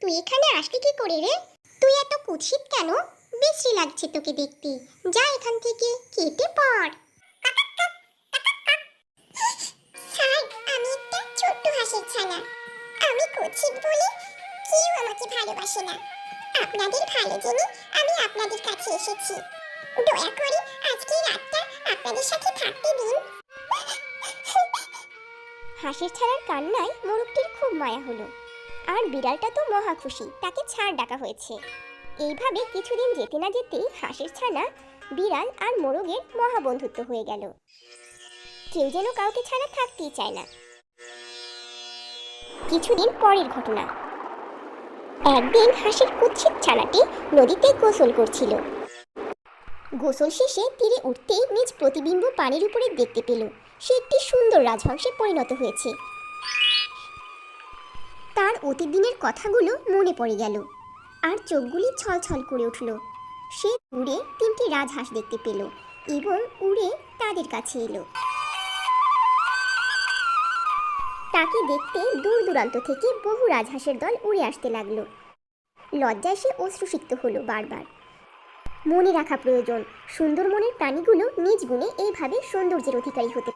তুই এখানে আসলি কি করে রে? তুই এত কুৎসিত কেন? বিশ্রী লাগছে তোকে দেখতে। যা এখান থেকে, কেটে পড়। স্যার, আমি একটা ছোট্ট হাঁসের ছানা। আমি কুৎসিত বলে কেউ আমাকে ভালোবাসে না। আপনাদের ভালো জেনে আমি আপনাদের কাছে এসেছি। দয়া করে আজকে রাতটা আপনাদের সাথে থাকতে দিন। হাঁসের ছানার কান্নায় মোরগটির খুব মায়া হলো। আর বিড়ালটা তো মহা খুশি, তাকে ছাড় ডাকা হয়েছে। এইভাবে কিছুদিন যেতে না যেতেই হাঁসের ছানা, বিড়াল আর মোরগের মহা বন্ধুত্ব হয়ে গেল। কেউ যেন কাউকে ছাড়া থাকতেই চায় না। কিছুদিন পরের ঘটনা। একদিন হাঁসের কুৎসিত ছানাটি নদীতে গোসল করছিল। গোসল শেষে তীরে উঠতেই নিজ প্রতিবিম্ব পানির উপরে দেখতে পেল সে একটি সুন্দর রাজহংসে পরিণত হয়েছে। তার অতীত দিনের কথাগুলো মনে পড়ে গেল আর চোখগুলি ছলছল করে উঠল। সে দূরে তিনটি রাজহাঁস দেখতে পেল এবং উড়ে তাদের কাছে এলো। তাকে দেখতে দূর দূরান্ত থেকে বহু রাজহাঁসের দল উড়ে আসতে লাগলো। লজ্জায় সে অশ্রুসিক্ত হলো বারবার। মনে রাখা প্রয়োজন, সুন্দর মনের প্রাণীগুলো নিজ গুণে এইভাবে সৌন্দর্যের অধিকারী হতে